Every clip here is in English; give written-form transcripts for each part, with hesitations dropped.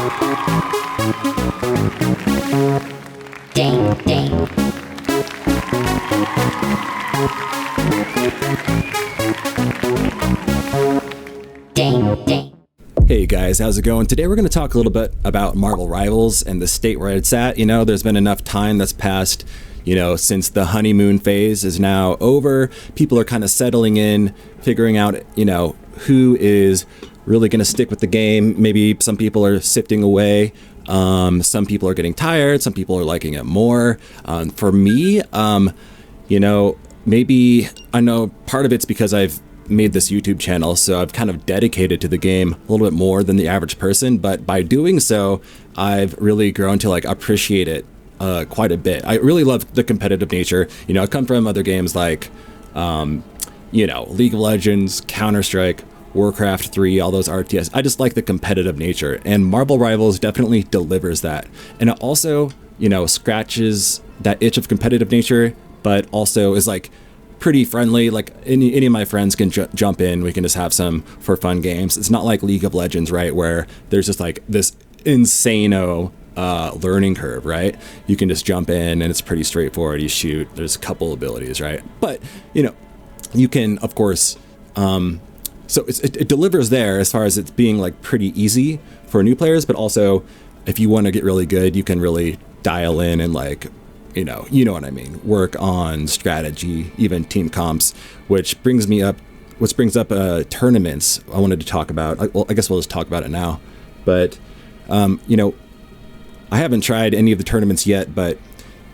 Ding, ding. Ding, ding. Hey guys, how's it going? Today we're going to talk a little bit about Marval Rivals and the state where it's at. You know, there's been enough time that's passed, since the honeymoon phase is now over. People are kind of settling in, figuring out, who is really going to stick with the game. Maybe some people are sifting away. Some people are getting tired. Some people are liking it more. For me, maybe I know part of it's because I've made this YouTube channel, so I've kind of dedicated to the game a little bit more than the average person, but by doing so, I've really grown to appreciate it quite a bit. I really love the competitive nature. I come from other games like, League of Legends, Counter-Strike, Warcraft 3, all those RTS. I just like the competitive nature, and Marval Rivals definitely delivers that. And it also, scratches that itch of competitive nature, but also is pretty friendly. Like any of my friends can jump in. We can just have some for fun games. It's not like League of Legends, right, where there's just this insano learning curve, right? You can just jump in and it's pretty straightforward. You shoot. There's a couple abilities, right? But you can, of course. So it delivers there as far as it's being pretty easy for new players, but also if you want to get really good, you can really dial in and you know what I mean, work on strategy, even team comps, which brings up tournaments I wanted to talk about. Well, I guess we'll just talk about it now. But, I haven't tried any of the tournaments yet, but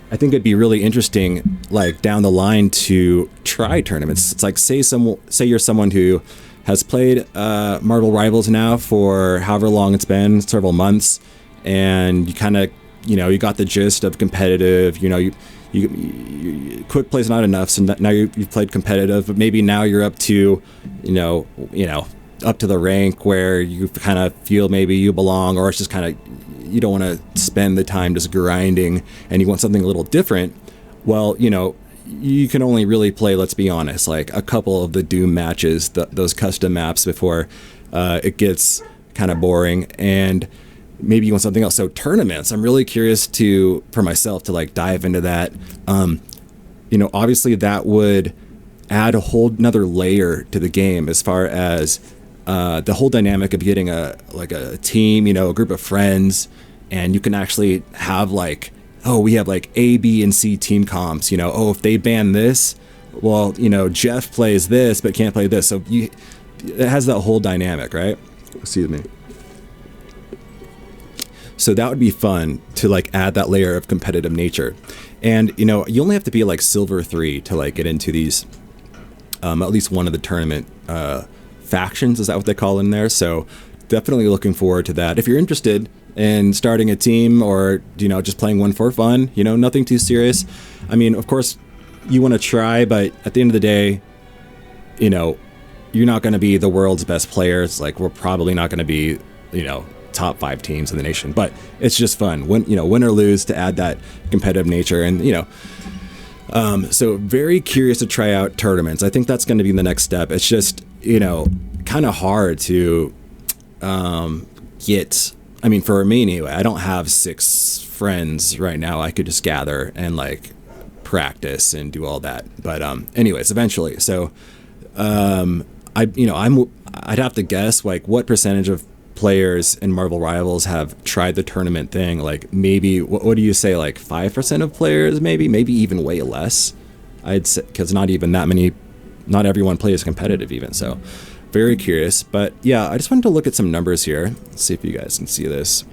I think it'd be really interesting, down the line to try tournaments. It's say you're someone who has played Marval Rivals now for however long it's been, several months, and you kind of you got the gist of competitive. You quick play's not enough, so now you've played competitive, but maybe now you're up to, up to the rank where you kind of feel maybe you belong, or it's just kind of, you don't want to spend the time just grinding and you want something a little different. Well, you can only really play, let's be honest, a couple of the Doom matches, those custom maps before it gets kind of boring, and maybe you want something else. So tournaments, I'm really curious for myself to dive into that. Obviously that would add a whole another layer to the game as far as the whole dynamic of getting a team, a group of friends, and you can actually have we have A, B, and C team comps. If they ban this, well, Jeff plays this but can't play this. So it has that whole dynamic, right? Excuse me. So that would be fun to add that layer of competitive nature. And, you only have to be Silver 3 to get into these, at least one of the tournament factions, is that what they call in there? So definitely looking forward to that. If you're interested in starting a team or, just playing one for fun, nothing too serious. I mean, of course, you want to try, but at the end of the day, you're not going to be the world's best players. We're probably not going to be, top 5 teams in the nation, but it's just fun win or lose to add that competitive nature. And so very curious to try out tournaments. I think that's going to be the next step. It's just kind of hard to get, I mean, for me anyway, I don't have 6 friends right now I could just gather and practice and do all that, but anyways, eventually. So I'd have to guess what percentage of players in Marval Rivals have tried the tournament thing. Maybe what do you say, 5% of players, maybe even way less, I'd say, because not everyone plays competitive even. So very curious. But yeah, I just wanted to look at some numbers here. Let's see if you guys can see this.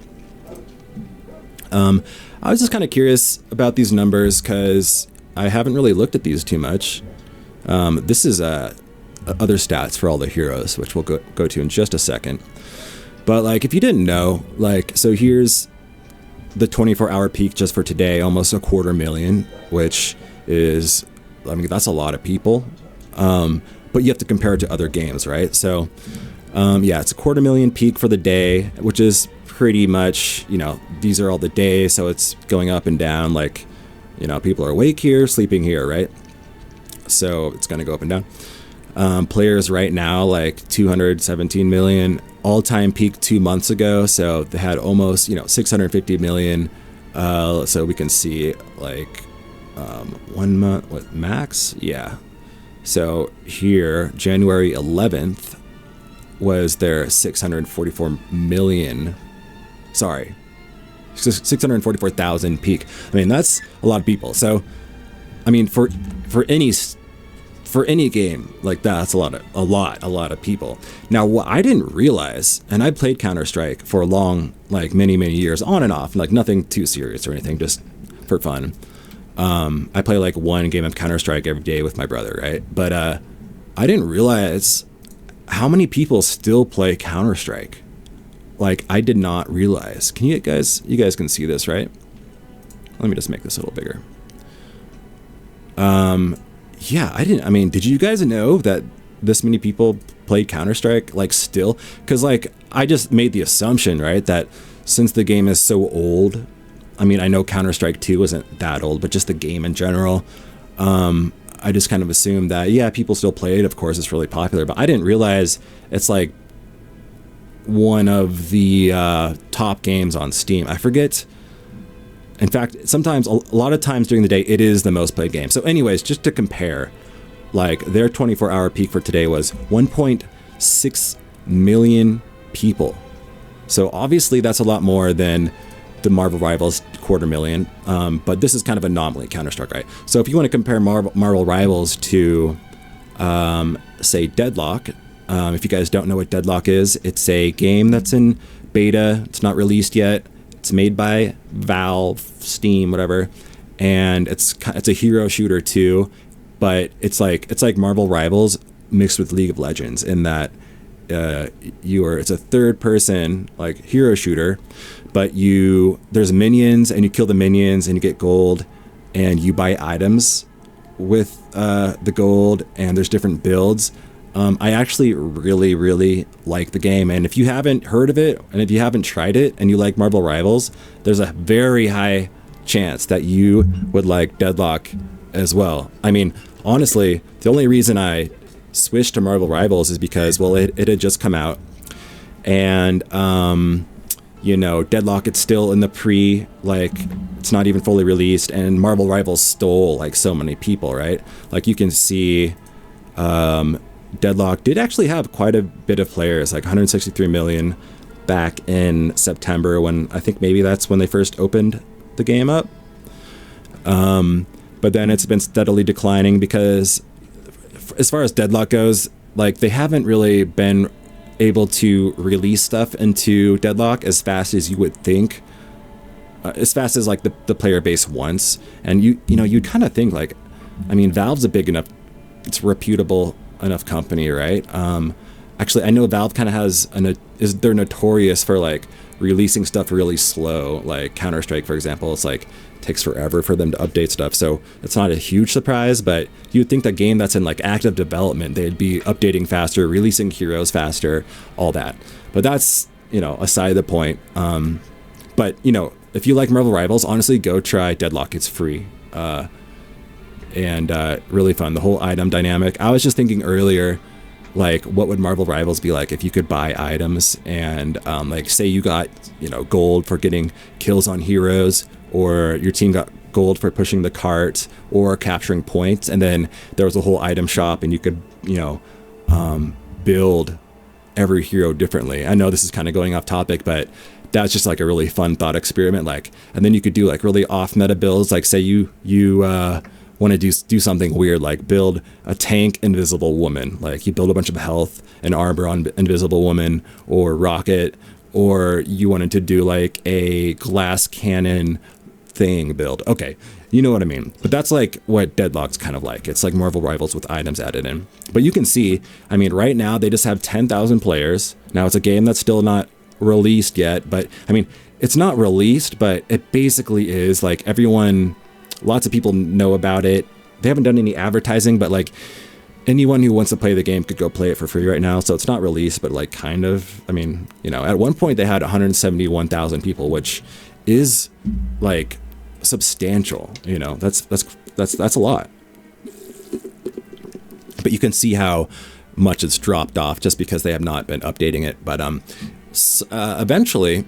I was just kind of curious about these numbers because I haven't really looked at these too much. This is other stats for all the heroes, which we'll go to in just a second. But if you didn't know, so here's the 24-hour peak just for today, almost 250,000, which is, that's a lot of people. But you have to compare it to other games, right? So, it's 250,000 peak for the day, which is pretty much, these are all the days, so it's going up and down. People are awake here, sleeping here, right? So it's going to go up and down. Players right now, like 217 million. All-time peak 2 months ago, so they had almost 650 million. So we can see like 1 month, what max? Yeah. So here, January 11th was their 644 million. Sorry, 644,000 peak. I mean, that's a lot of people. So, I mean, for any game like that, that's a lot of people. Now, what I didn't realize, and I played Counter-Strike for a long, like many years, on and off, like nothing too serious or anything, just for fun. I play like one game of Counter-Strike every day with my brother, right? But I didn't realize how many people still play Counter-Strike. Like, I did not realize. You guys can see this, right? Let me just make this a little bigger. Yeah, I mean, did you guys know that this many people played Counter-Strike, like, still? Because, like, I just made the assumption, right, that since the game is so old, I mean, I know Counter-Strike 2 isn't that old, but just the game in general, I just kind of assumed that, yeah, people still play it. Of course, it's really popular, but I didn't realize it's, like, one of the top games on Steam. I forget. In fact, sometimes, a lot of times during the day, it is the most played game. So anyways, just to compare, like their 24-hour peak for today was 1.6 million people. So obviously that's a lot more than the Marval Rivals 250,000. But this is kind of an anomaly, Counter-Strike, right? So if you want to compare Marval Rivals to, say, Deadlock, if you guys don't know what Deadlock is, it's a game that's in beta. It's not released yet. It's made by Valve, Steam, whatever, and it's a hero shooter too, but it's like Marvel Rivals mixed with League of Legends in that it's a third person like hero shooter, but there's minions and you kill the minions and you get gold and you buy items with the gold, and there's different builds. I actually really like the game, and if you haven't heard of it and if you haven't tried it and you like Marvel Rivals, there's a very high chance that you would like Deadlock as well. I mean, honestly, the only reason I switched to Marvel Rivals is because, well, it had just come out, and Deadlock, it's still in the it's not even fully released, and Marvel Rivals stole like so many people, right? Like you can see Deadlock did actually have quite a bit of players, like 163 million back in September, when I think maybe that's when they first opened the game up. But then it's been steadily declining because as far as Deadlock goes, like they haven't really been able to release stuff into Deadlock as fast as you would think, as fast as like the player base wants. And you'd kind of think like, I mean, Valve's a big enough, it's reputable enough company, right? Actually, I know Valve kind of they're notorious for like releasing stuff really slow. Like Counter-Strike, for example, it's like takes forever for them to update stuff. So it's not a huge surprise, but you'd think that game that's in like active development, they'd be updating faster, releasing heroes faster, all that. But that's, aside the point. But if you like Marvel Rivals, honestly, go try Deadlock. It's free. And really fun. The whole item dynamic. I was just thinking earlier, like, what would Marvel Rivals be like if you could buy items and, like, say you got, gold for getting kills on heroes, or your team got gold for pushing the cart or capturing points, and then there was a whole item shop and you could, build every hero differently. I know this is kind of going off topic, but that's just like a really fun thought experiment. Like, and then you could do like really off meta builds. Like say you want to do something weird, like build a tank invisible woman. Like you build a bunch of health and armor on invisible woman or rocket, or you wanted to do like a glass cannon thing build. Okay, you know what I mean. But that's like what Deadlock's kind of like. It's like Marvel Rivals with items added in. But you can see, I mean, right now they just have 10,000 players. Now it's a game that's still not released yet, but I mean, it's not released, but it basically is. Like lots of people know about it. They haven't done any advertising, but like anyone who wants to play the game could go play it for free right now. So it's not released, but like kind of, I mean, at one point they had 171,000 people, which is like substantial. That's a lot. But but you can see how much it's dropped off just because they have not been updating it. But eventually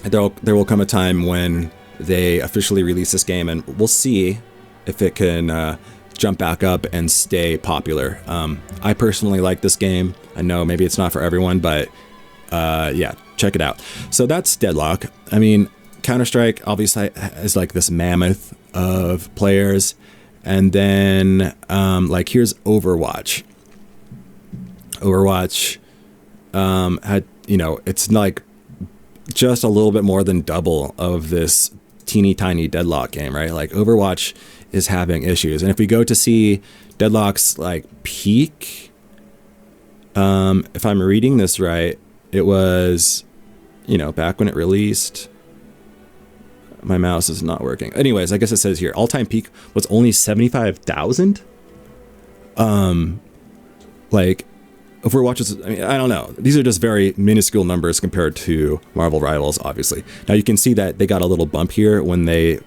there will come a time when they officially release this game, and we'll see if it can jump back up and stay popular. I personally like this game. I know maybe it's not for everyone, but yeah, check it out. So that's Deadlock. I mean, Counter-Strike obviously is like this mammoth of players, and then like here's Overwatch. Overwatch had, you know, it's like just a little bit more than double of this teeny tiny Deadlock game, right? Like Overwatch is having issues, and if we go to see Deadlock's like peak, if I'm reading this right, it was, you know, back when it released. My mouse is not working. Anyways, I guess it says here all-time peak was only 75,000. Like Overwatch is, I mean, I don't know. These are just very minuscule numbers compared to Marvel Rivals, obviously. Now you can see that they got a little bump here when they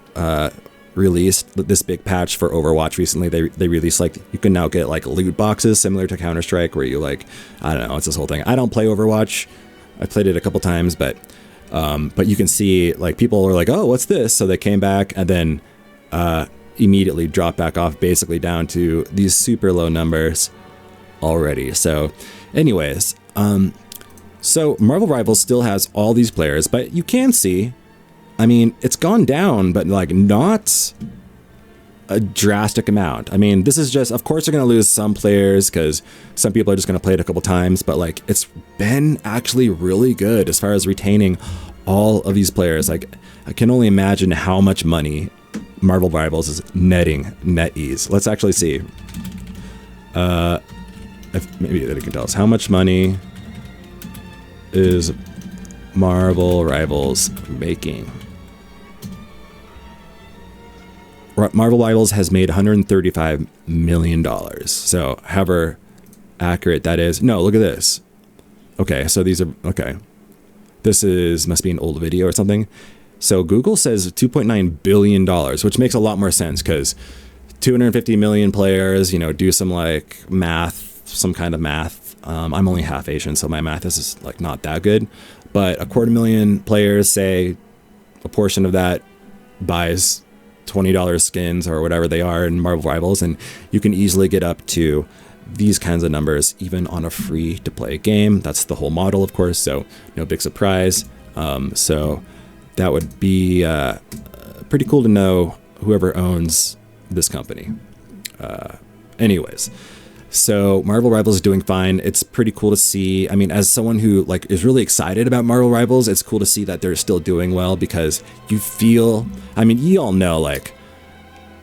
released this big patch for Overwatch recently. They released, like, you can now get like loot boxes similar to Counter-Strike where you, like, I don't know, it's this whole thing. I don't play Overwatch. I played it a couple times, but you can see like people are like, oh, what's this? So they came back and then immediately dropped back off, basically down to these super low numbers already. So anyways, so Marvel Rivals still has all these players, but you can see, I mean, it's gone down, but like not a drastic amount. I mean, this is just, of course, they're going to lose some players because some people are just going to play it a couple times, but like it's been actually really good as far as retaining all of these players. Like, I can only imagine how much money Marvel Rivals is netting NetEase. Let's actually see. If maybe they can tell us how much money is Marvel Rivals making. Marvel Rivals has made $135 million. So however accurate that is. No, look at this. Okay, so these are, okay. This must be an old video or something. So Google says $2.9 billion, which makes a lot more sense because 250 million players, you know, do some like math, some kind of math. I'm only half Asian, so my math is like not that good. But 250,000 players, say a portion of that buys $20 skins or whatever they are in Marvel Rivals, and you can easily get up to these kinds of numbers even on a free to play game. That's the whole model, of course, so no big surprise. So that would be pretty cool to know whoever owns this company. Anyways, so Marvel Rivals is doing fine. It's pretty cool to see. I mean, as someone who like is really excited about Marvel Rivals, it's cool to see that they're still doing well because you feel, I mean, you all know, like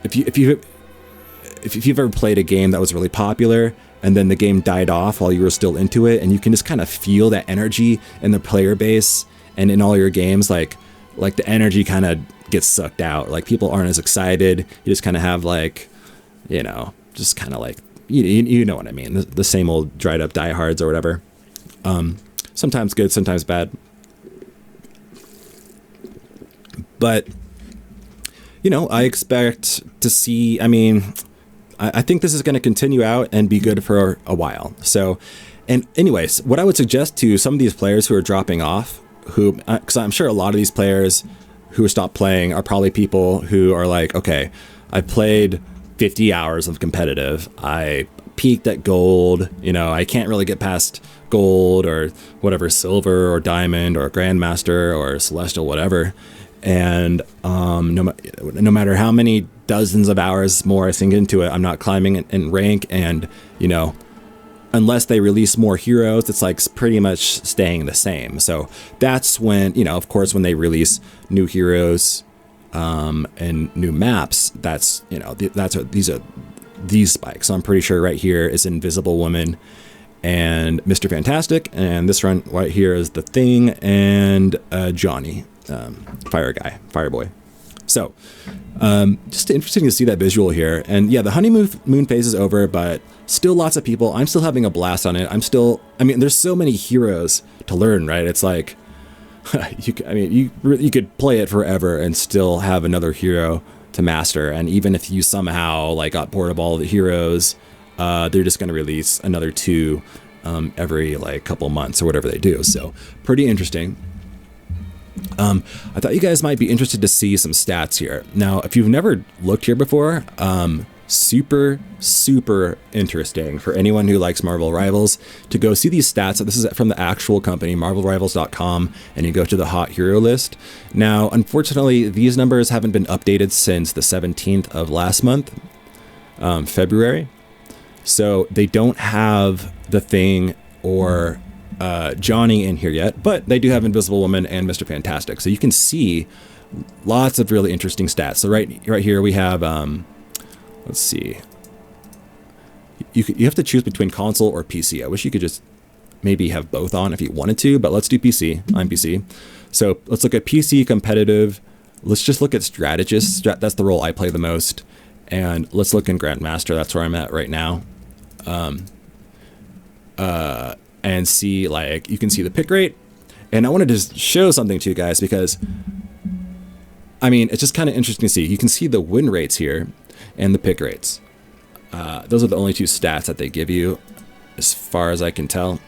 if you've ever played a game that was really popular and then the game died off while you were still into it, and you can just kind of feel that energy in the player base and in all your games, like the energy kind of gets sucked out. Like people aren't as excited. You just kind of have like, you know, just kind of like, you know what I mean, the same old dried up diehards or whatever. Sometimes good, sometimes bad. But, you know, I expect to see, I mean, I think this is going to continue out and be good for a while. So, and anyways, what I would suggest to some of these players who are dropping off, who, because I'm sure a lot of these players who stopped playing are probably people who are like, okay, I played 50 hours of competitive. I peaked at gold. You know, I can't really get past gold or whatever, silver or diamond or grandmaster or celestial, whatever. And no matter how many dozens of hours more I sink into it, I'm not climbing in rank. And, you know, unless they release more heroes, it's like pretty much staying the same. So that's when, you know, of course, when they release new heroes and new maps, that's, you know, these are these spikes. So I'm pretty sure right here is Invisible Woman and Mr. Fantastic, and this run right here is The Thing and Johnny, Fire Boy. So just interesting to see that visual here. And yeah, the honeymoon phase is over, but still lots of people. I'm still having a blast on it. I mean, there's so many heroes to learn, right? It's like, you could play it forever and still have another hero to master. And even if you somehow like got bored of all the heroes, they're just going to release another 2 every like couple months or whatever they do. So pretty interesting. I thought you guys might be interested to see some stats here. Now, if you've never looked here before, super interesting for anyone who likes Marvel Rivals to go see these stats. This is from the actual company, marvelrivals.com, and you go to the hot hero list. Now, unfortunately, these numbers haven't been updated since the 17th of last month, February. So they don't have the Thing or Johnny in here yet, but they do have Invisible Woman and Mr. Fantastic. So you can see lots of really interesting stats. So right here we have, let's see, you have to choose between console or PC. I wish you could just maybe have both on if you wanted to, but let's do PC. I'm PC. So let's look at PC competitive. Let's just look at strategist. That's the role I play the most. And let's look in Grandmaster. That's where I'm at right now. And see, like, you can see the pick rate. And I wanted to show something to you guys because, I mean, it's just kind of interesting to see. You can see the win rates here and the pick rates. Those are the only 2 stats that they give you as far as I can tell,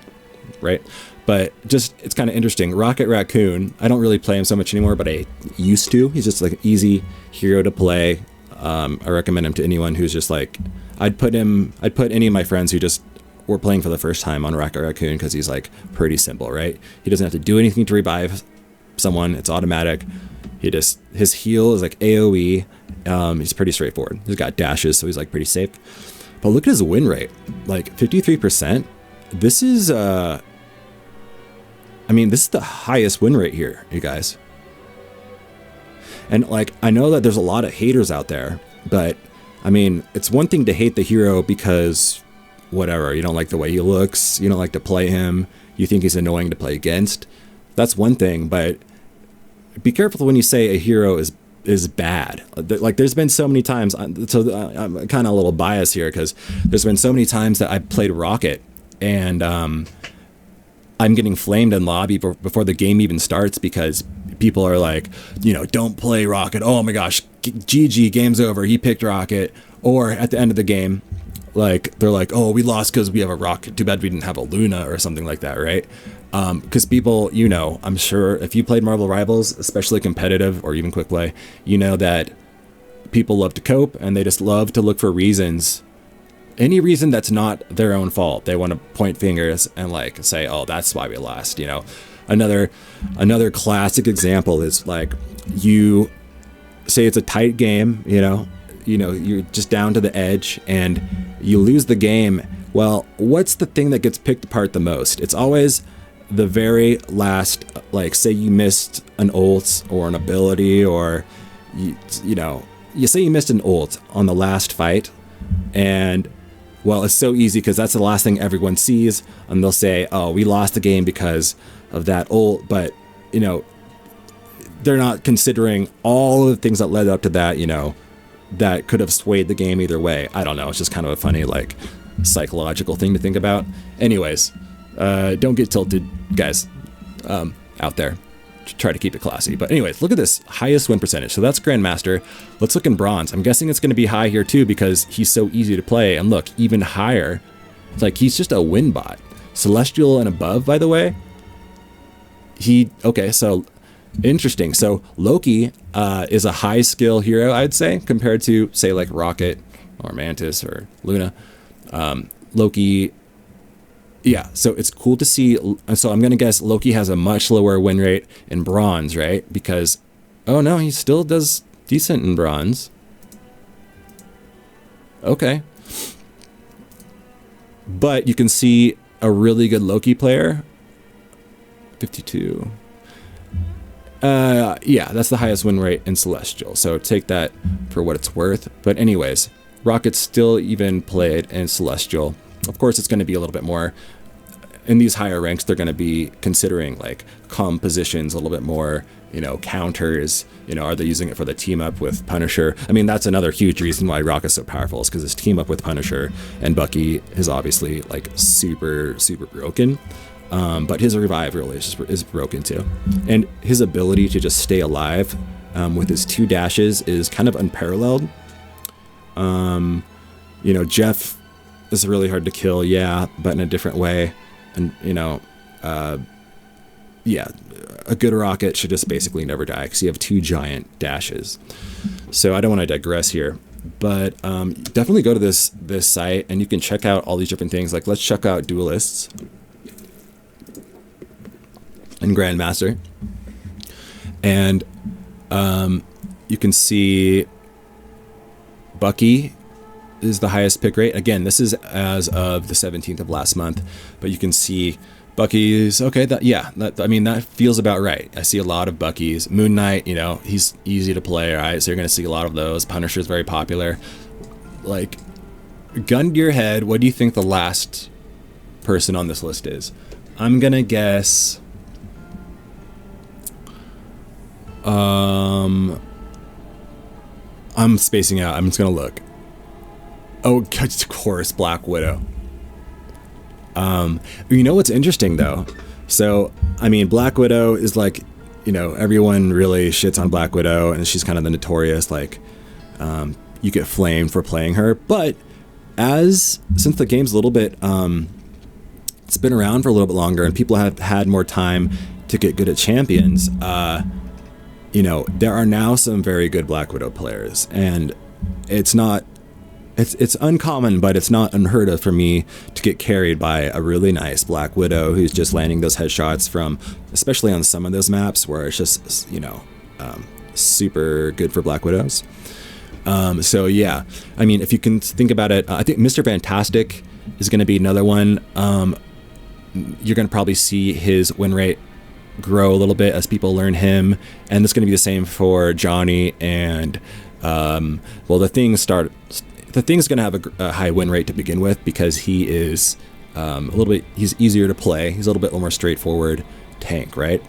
right? But just, it's kind of interesting. Rocket Raccoon, I don't really play him so much anymore, but I used to. He's just like an easy hero to play. I recommend him to anyone who's just like, I'd put any of my friends who just were playing for the first time on Rocket Raccoon because he's like pretty simple, right? He doesn't have to do anything to revive someone. It's automatic. His heal is like AoE. He's pretty straightforward. He's got dashes, so he's like pretty safe. But look at his win rate, like 53%. This is, I mean, this is the highest win rate here, you guys. And like, I know that there's a lot of haters out there, but I mean, it's one thing to hate the hero because whatever, you don't like the way he looks, you don't like to play him, you think he's annoying to play against. That's one thing, but be careful when you say a hero is bad. Like, there's been so many times, so I'm kind of a little biased here because there's been so many times that I've played Rocket and I'm getting flamed in lobby before the game even starts because people are like, you know, don't play Rocket. Oh my gosh, GG, game's over. He picked Rocket. Or at the end of the game, like, they're like, oh, we lost because we have a Rocket. Too bad we didn't have a Luna or something like that, right? Because people, you know, I'm sure if you played Marvel Rivals, especially competitive or even quick play, you know that people love to cope and they just love to look for reasons. Any reason that's not their own fault. They want to point fingers and like say, oh, that's why we lost, you know. Another classic example is like, you say it's a tight game, you know, you're just down to the edge and you lose the game. Well, what's the thing that gets picked apart the most? It's always the very last, like, say you missed an ult or an ability, or you say you missed an ult on the last fight, and well, it's so easy because that's the last thing everyone sees, and they'll say, oh, we lost the game because of that ult, but you know, they're not considering all of the things that led up to that, you know, that could have swayed the game either way. I don't know. It's just kind of a funny, like, psychological thing to think about. Anyways, don't get tilted, guys, out there. Try to keep it classy. But anyways, look at this highest win percentage. So that's Grandmaster. Let's look in Bronze. I'm guessing it's going to be high here too because he's so easy to play. And look, even higher. It's like he's just a win bot. Celestial and above, by the way. Okay, so interesting. So Loki is a high skill hero, I'd say, compared to, say, like Rocket or Mantis or Luna. Loki, yeah, so it's cool to see. So I'm going to guess Loki has a much lower win rate in Bronze, right? Because, oh no, he still does decent in Bronze. Okay. But you can see a really good Loki player. 52. Yeah, that's the highest win rate in Celestial. So take that for what it's worth. But anyways, Rocket's still even played in Celestial. Of course, it's going to be a little bit more. In these higher ranks, they're going to be considering like compositions a little bit more, you know, counters, you know, are they using it for the team up with Punisher? I mean, that's another huge reason why Rocket's so powerful is because his team up with Punisher and Bucky is obviously like super, super broken. But his revive really is broken too. And his ability to just stay alive with his 2 dashes is kind of unparalleled. You know, Jeff is really hard to kill, yeah, but in a different way. And, yeah, a good rocket should just basically never die because you have 2 giant dashes. So I don't want to digress here, but definitely go to this site and you can check out all these different things. Like, let's check out Duelists and Grandmaster. And you can see Bucky is the highest pick rate. Again, this is as of the 17th of last month, but you can see Bucky's okay. That feels about right. I see a lot of Bucky's. Moon Knight, he's easy to play, right? So you're going to see a lot of those. Punisher's very popular. Like, gun to your head, what do you think the last person on this list is? I'm going to guess. I'm spacing out. I'm just going to look. Oh, of course, Black Widow. What's interesting though? So, Black Widow is like, everyone really shits on Black Widow and she's kind of the notorious, like, you get flamed for playing her. But since the game's a little bit, it's been around for a little bit longer and people have had more time to get good at champions, there are now some very good Black Widow players, and it's uncommon, but it's not unheard of for me to get carried by a really nice Black Widow who's just landing those headshots from, especially on some of those maps where it's just, super good for Black Widows. So yeah, if you can think about it, I think Mr. Fantastic is going to be another one. You're going to probably see his win rate grow a little bit as people learn him, and it's going to be the same for Johnny and the Thing's going to have a high win rate to begin with because he is he's easier to play. He's a little bit more straightforward tank, right?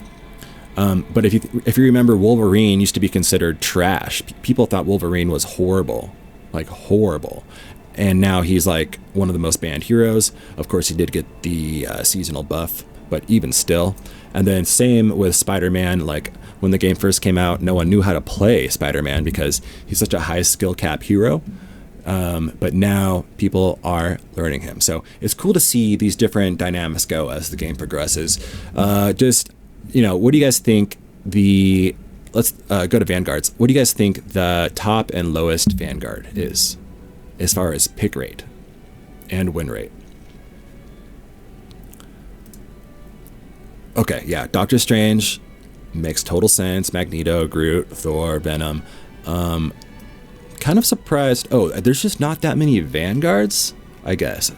But if you remember, Wolverine used to be considered trash. People thought Wolverine was horrible. And now he's like one of the most banned heroes. Of course, he did get the seasonal buff, but even still. And then same with Spider-Man. Like, when the game first came out, no one knew how to play Spider-Man because he's such a high skill cap hero. But now people are learning him. So it's cool to see these different dynamics go as the game progresses. What do you guys think let's go to Vanguards. What do you guys think the top and lowest Vanguard is as far as pick rate and win rate? Okay, yeah, Doctor Strange makes total sense. Magneto, Groot, Thor, Venom. Kind of surprised. Oh, there's just not that many Vanguards, I guess.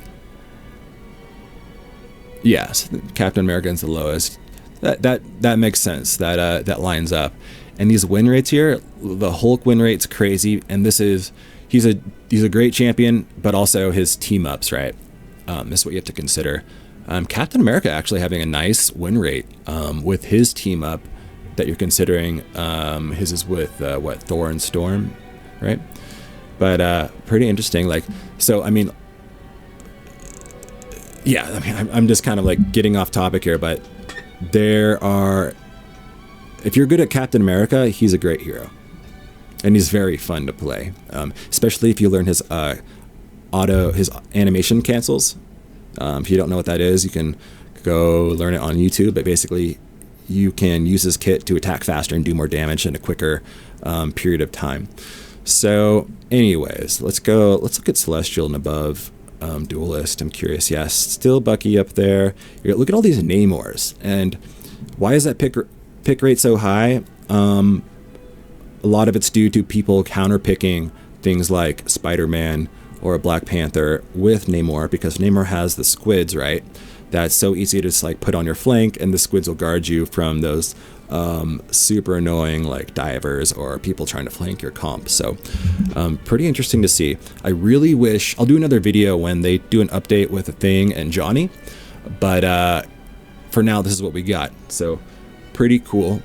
Yes, Captain America's the lowest. That makes sense. That lines up. And these win rates here, the Hulk win rate's crazy. And he's a great champion, but also his team ups, right? This is what you have to consider. Captain America actually having a nice win rate with his team up that you're considering. His is with Thor and Storm, right? But pretty interesting. I'm just kind of like getting off topic here, but if you're good at Captain America, he's a great hero, and he's very fun to play, especially if you learn his animation cancels. If you don't know what that is, you can go learn it on YouTube, but basically you can use his kit to attack faster and do more damage in a quicker period of time. So anyways, let's look at Celestial and above. Duelist, I'm curious. Yes, still Bucky up there. Look at all these Namors, and why is that pick rate so high? A lot of it's due to people counterpicking things like Spider-Man or a Black Panther with Namor, because Namor has the squids, right? That's so easy to just like put on your flank, and the squids will guard you from those super annoying like divers or people trying to flank your comp. So pretty interesting to see. I really wish I'll do another video when they do an update with the Thing and Johnny, but for now this is what we got. So pretty cool.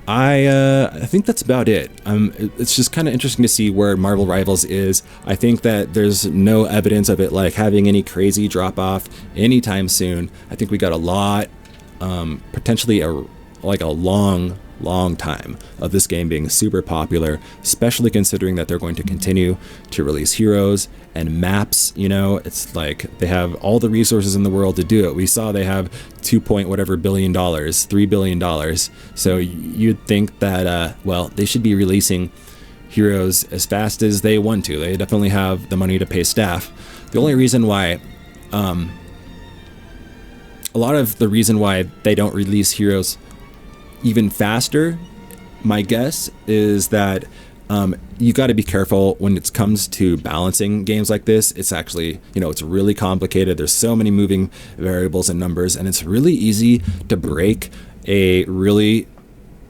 I think that's about it. It's just kind of interesting to see where Marvel Rivals is. I think that there's no evidence of it like having any crazy drop off anytime soon. I think we got a lot, potentially a long long time of this game being super popular, especially considering that they're going to continue to release heroes and maps. You know, it's like they have all the resources in the world to do it. We saw they have $2 billion, $3 billion. So you'd think that, well, they should be releasing heroes as fast as they want to. They definitely have the money to pay staff. The only reason why, a lot of the reason why they don't release heroes even faster, my guess is that you got to be careful when it comes to balancing games like this. It's actually, you know, it's really complicated. There's so many moving variables and numbers, and it's really easy to break a really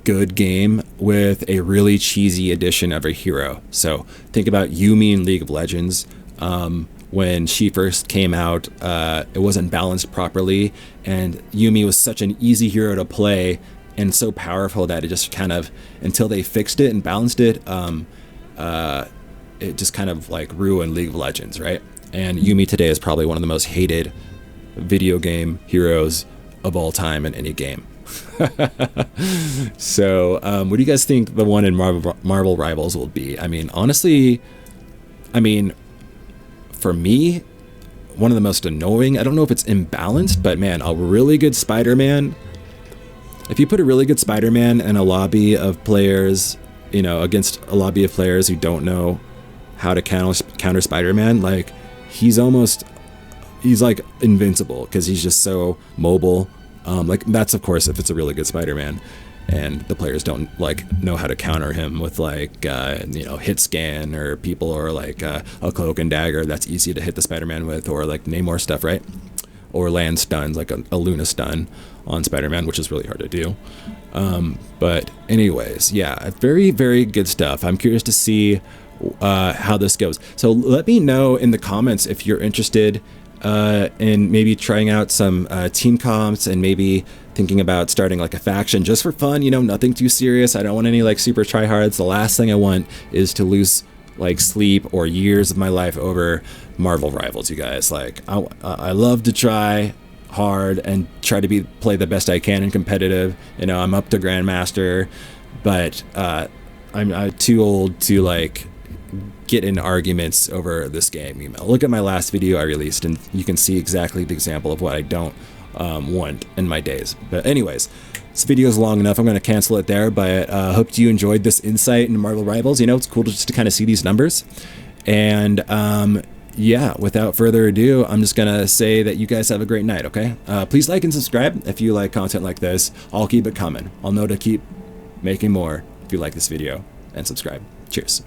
good game with a really cheesy edition of a hero. So think about Yuumi in League of Legends. When she first came out, it wasn't balanced properly, and Yuumi was such an easy hero to play and so powerful that it just kind of, until they fixed it and balanced it, it just kind of like ruined League of Legends, right? And Yuumi today is probably one of the most hated video game heroes of all time in any game. So what do you guys think the one in Marvel Rivals will be? I mean, honestly, for me, one of the most annoying, I don't know if it's imbalanced, but man, a really good Spider-Man, if you put a really good Spider-Man in a lobby of players, you know, against a lobby of players who don't know how to counter Spider-Man, like he's like invincible because he's just so mobile. Like that's of course if it's a really good Spider-Man and the players don't like know how to counter him with like you know, hit scan, or people, or like a cloak and dagger that's easy to hit the Spider-Man with, or like Namor stuff, right? Or land stuns, like a Luna stun on Spider-Man, which is really hard to do. But anyways, yeah, very, very good stuff. I'm curious to see how this goes. So let me know in the comments if you're interested in maybe trying out some team comps, and maybe thinking about starting like a faction just for fun, you know, nothing too serious. I don't want any like super tryhards. The last thing I want is to lose like sleep or years of my life over Marvel Rivals, you guys. Like I love to try hard and try to play the best I can in competitive. You know, I'm up to Grandmaster, but I'm too old to like get in arguments over this game. You know, look at my last video I released and you can see exactly the example of what I don't want in my days. But anyways, this video is long enough. I'm going to cancel it there, but hope you enjoyed this insight into Marvel Rivals. You know, it's cool just to kind of see these numbers. And yeah, without further ado, I'm just going to say that you guys have a great night, okay? Please like and subscribe if you like content like this. I'll keep it coming. I'll know to keep making more if you like this video, and subscribe. Cheers.